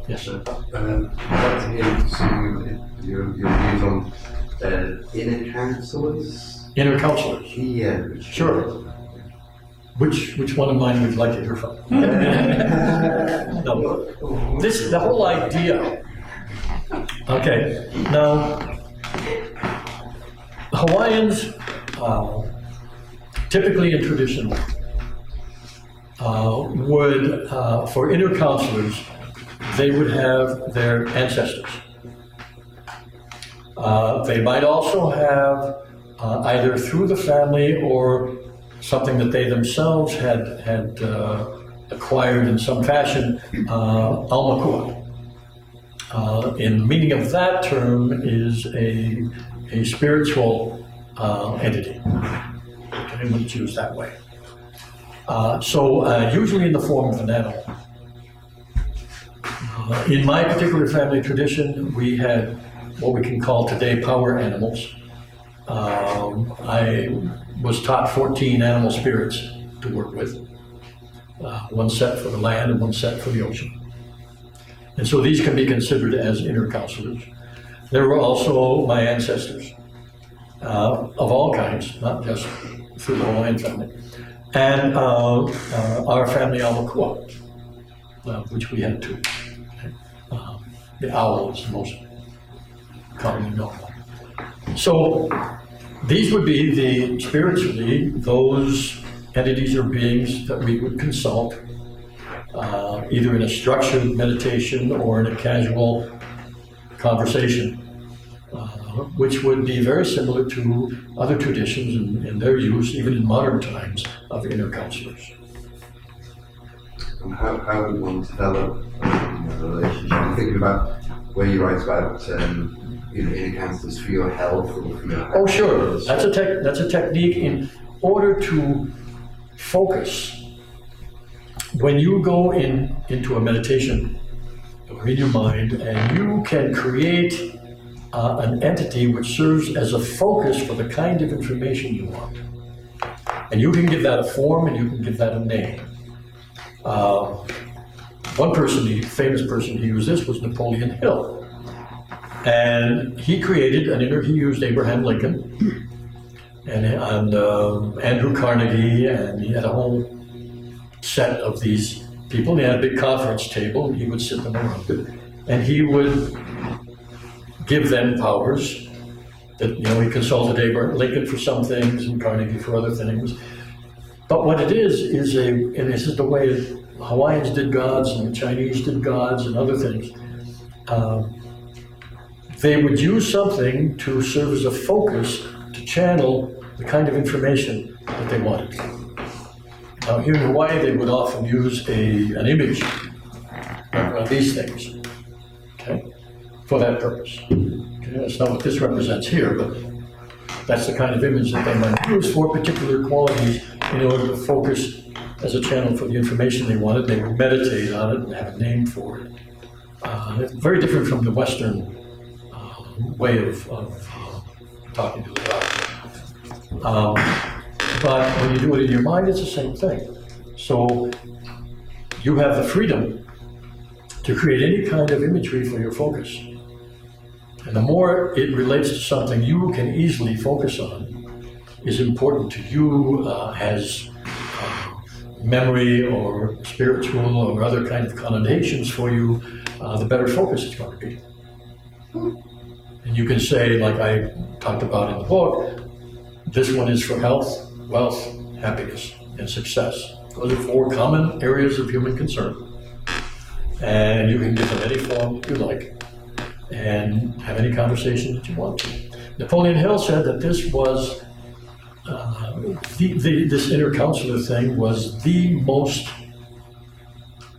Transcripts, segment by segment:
Yes. I'd like to hear your views on inner counsellors. Inner counselors. Yeah. Sure. Which one of mine would you like to hear from? No. The whole idea. Okay. Now, Hawaiians, typically and traditionally, would, for inner counselors, they would have their ancestors. They might also have, either through the family or something that they themselves had acquired in some fashion, Aumakua. In the meaning of that term is a spiritual entity. Okay, we'll choose that way. So usually in the form of an animal. In my particular family tradition, we had what we can call today power animals. I was taught 14 animal spirits to work with. One set for the land and one set for the ocean. And so these can be considered as inner counselors. There were also my ancestors of all kinds, not just through the Hawaiian family. And our family Aumakua, which we had too. The owl is the most commonly known. So these would be spiritually, those entities or beings that we would consult, either in a structured meditation or in a casual conversation, which would be very similar to other traditions in their use, even in modern times, of inner counselors. And how would one develop a relationship? I'm thinking about where you write about inner counselors for your health or for your... Oh, sure. That's a technique in order to focus. When you go into a meditation or in your mind, and you can create an entity which serves as a focus for the kind of information you want. And you can give that a form and you can give that a name. One person, the famous person who used this was Napoleon Hill. And he created he used Abraham Lincoln and Andrew Carnegie, and he had a whole set of these people. He had a big conference table, and he would sit them around it, and he would give them powers that, he consulted Abraham Lincoln for some things and Carnegie for other things. But what it is and this is the way the Hawaiians did gods and the Chinese did gods and other things. They would use something to serve as a focus to channel the kind of information that they wanted. Now here in Hawaii, they would often use an image, one of these things, okay, for that purpose. Okay, that's not what this represents here, but that's the kind of image that they might use for particular qualities in order to focus as a channel for the information they wanted. They would meditate on it and have a name for it. It's very different from the Western way of talking to the God. But when you do it in your mind, it's the same thing. So you have the freedom to create any kind of imagery for your focus. And the more it relates to something you can easily focus on, is important to you, has memory or spiritual or other kind of connotations for you, the better focus it's going to be. And you can say, like I talked about in the book, this one is for health, wealth, happiness, and success. Those are 4 common areas of human concern. And you can give them any form you like and have any conversation that you want to. Napoleon Hill said that this was, this inner counselor thing was the most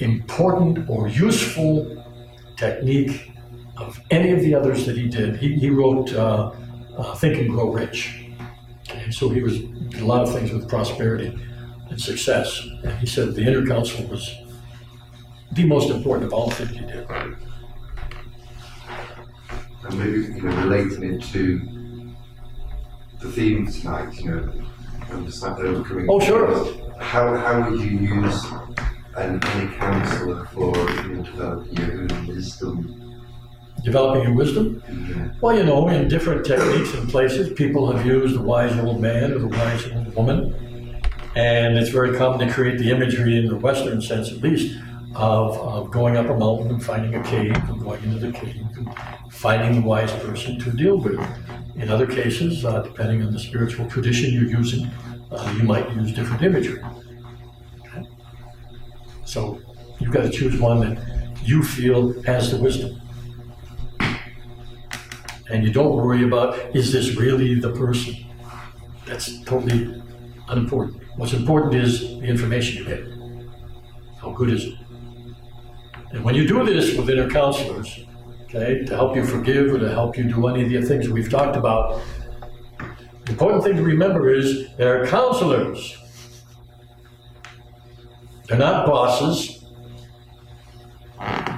important or useful technique of any of the others that he did. He wrote Think and Grow Rich. Okay, so he did a lot of things with prosperity and success. And he said the inner counsel was the most important of all the things he did. And maybe relating it to the theme tonight, understand overcoming. Oh, sure. How would you use an inner counsellor for developing your wisdom? Developing your wisdom? Yeah. Well, you know, in different techniques and places, people have used the wise old man or the wise old woman. And it's very common to create the imagery, in the Western sense at least, of going up a mountain and finding a cave and going into the cave and finding the wise person to deal with. In other cases, depending on the spiritual tradition you're using, you might use different imagery. Okay? So you've got to choose one that you feel has the wisdom. And you don't worry about, is this really the person? That's totally unimportant. What's important is the information you get. How good is it? And when you do this with inner counselors, okay, to help you forgive or to help you do any of the things we've talked about, the important thing to remember is they're counselors. They're not bosses.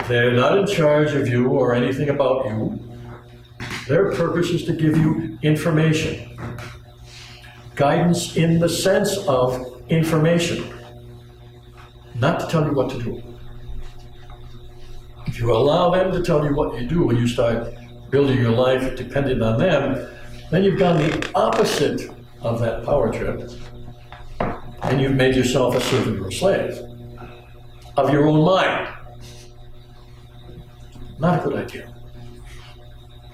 They're not in charge of you or anything about you. Their purpose is to give you information. Guidance in the sense of information, not to tell you what to do. If you allow them to tell you what you do and you start building your life dependent on them, then you've done the opposite of that power trip, and you've made yourself a servant or a slave of your own mind. Not a good idea.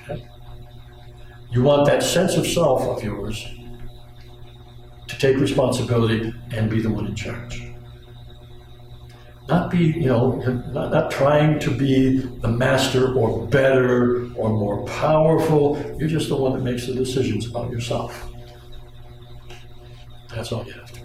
Okay? You want that sense of self of yours to take responsibility and be the one in charge. Not be, you know, not trying to be the master or better or more powerful. You're just the one that makes the decisions about yourself. That's all you have to do.